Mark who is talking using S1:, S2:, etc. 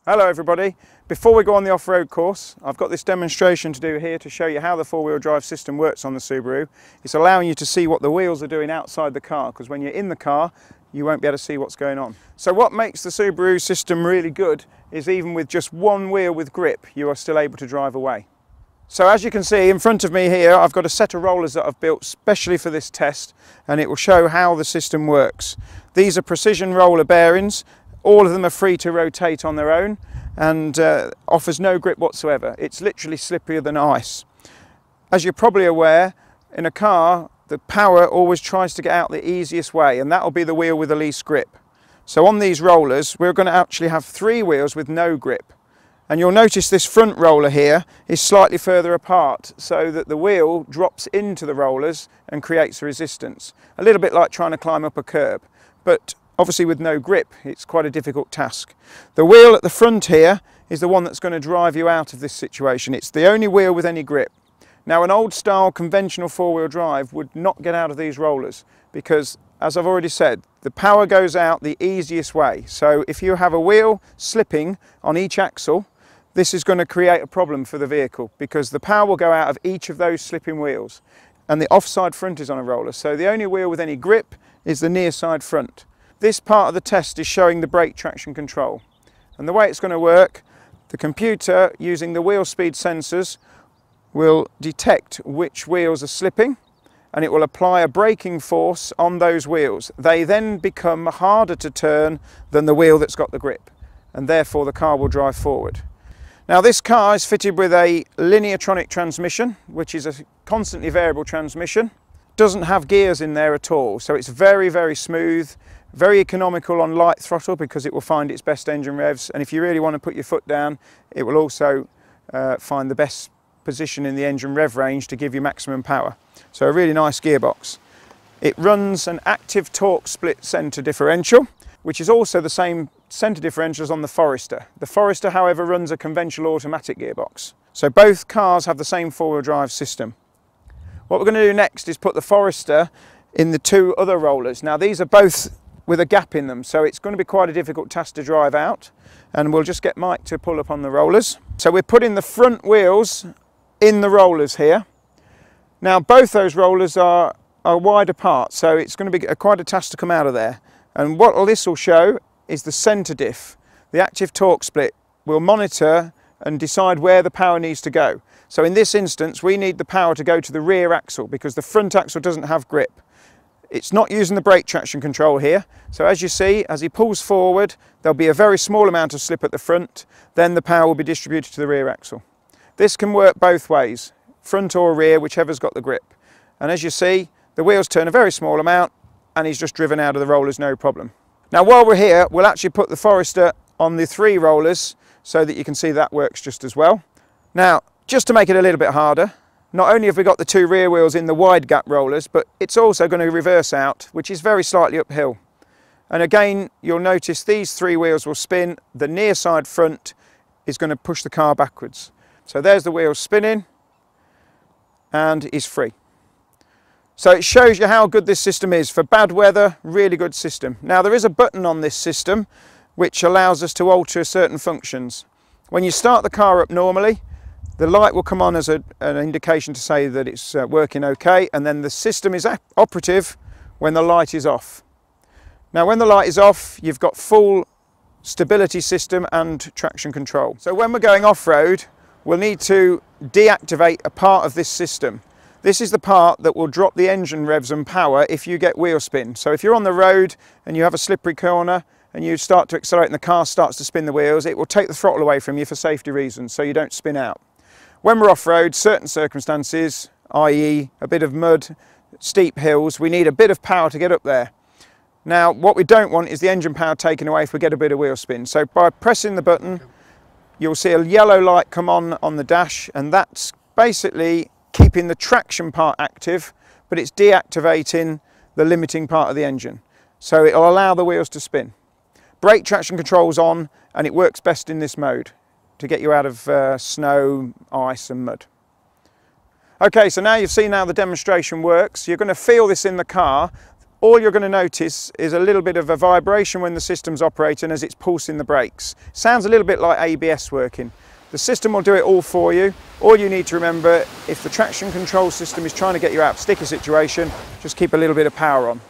S1: Hello everybody. Before we go on the off-road course, I've got this demonstration to do here to show you how the four-wheel drive system works on the Subaru. It's allowing you to see what the wheels are doing outside the car, because when you're in the car you won't be able to see what's going on. So what makes the Subaru system really good is even with just one wheel with grip you are still able to drive away. So as you can see in front of me here, I've got a set of rollers that I've built specially for this test, and it will show how the system works. These are precision roller bearings. All of them are free to rotate on their own and offers no grip whatsoever. It's literally slipperier than ice. As you're probably aware, in a car the power always tries to get out the easiest way, and that will be the wheel with the least grip. So on these rollers we're going to actually have three wheels with no grip. And you'll notice this front roller here is slightly further apart so that the wheel drops into the rollers and creates a resistance. A little bit like trying to climb up a curb, but obviously with no grip it's quite a difficult task. The wheel at the front here is the one that's going to drive you out of this situation. It's the only wheel with any grip. Now an old style conventional four-wheel drive would not get out of these rollers because, as I've already said, the power goes out the easiest way. So if you have a wheel slipping on each axle, this is going to create a problem for the vehicle because the power will go out of each of those slipping wheels, and the offside front is on a roller, so the only wheel with any grip is the near side front. This part of the test is showing the brake traction control, and the way it's going to work, the computer using the wheel speed sensors will detect which wheels are slipping and it will apply a braking force on those wheels. They then become harder to turn than the wheel that's got the grip, and therefore the car will drive forward. Now this car is fitted with a lineartronic transmission, which is a constantly variable transmission. Doesn't have gears in there at all, so it's very, very smooth, very economical on light throttle because it will find its best engine revs, and if you really want to put your foot down, it will also find the best position in the engine rev range to give you maximum power. So a really nice gearbox. It runs an active torque split centre differential, which is also the same centre differential as on the Forester. The Forester, however, runs a conventional automatic gearbox. So both cars have the same four-wheel drive system. What we're going to do next is put the Forester in the two other rollers. Now these are both with a gap in them, so it's going to be quite a difficult task to drive out, and we'll just get Mike to pull up on the rollers. So we're putting the front wheels in the rollers here. Now both those rollers are wide apart, so it's going to be quite a task to come out of there. And what this will show is the centre diff. The active torque split will monitor and decide where the power needs to go. So in this instance we need the power to go to the rear axle because the front axle doesn't have grip. It's not using the brake traction control here, so as you see, as he pulls forward there'll be a very small amount of slip at the front, then the power will be distributed to the rear axle. This can work both ways, front or rear, whichever's got the grip. And as you see, the wheels turn a very small amount and he's just driven out of the rollers no problem. Now while we're here, we'll actually put the Forester on the three rollers so that you can see that works just as well. Now, just to make it a little bit harder, not only have we got the two rear wheels in the wide gap rollers, but it's also going to reverse out, which is very slightly uphill. And again, you'll notice these three wheels will spin. The near side front is going to push the car backwards. So there's the wheels spinning and is free. So it shows you how good this system is. For bad weather, really good system. Now there is a button on this system which allows us to alter certain functions. When you start the car up normally, the light will come on as an indication to say that it's working okay, and then the system is operative when the light is off. Now when the light is off, you've got full stability system and traction control. So when we're going off-road, we'll need to deactivate a part of this system. This is the part that will drop the engine revs and power if you get wheel spin. So if you're on the road and you have a slippery corner and you start to accelerate and the car starts to spin the wheels, it will take the throttle away from you for safety reasons so you don't spin out. When we're off-road, certain circumstances, i.e. a bit of mud, steep hills, we need a bit of power to get up there. Now what we don't want is the engine power taken away if we get a bit of wheel spin. So by pressing the button, you'll see a yellow light come on the dash, and that's basically keeping the traction part active, but it's deactivating the limiting part of the engine. So it'll allow the wheels to spin. Brake traction control's on, and it works best in this mode to get you out of snow, ice and mud. Okay, so now you've seen how the demonstration works. You're going to feel this in the car. all you're going to notice is a little bit of a vibration when the system's operating as it's pulsing the brakes. Sounds a little bit like ABS working. The system will do it all for you. All you need to remember, if the traction control system is trying to get you out of a sticky situation, just keep a little bit of power on.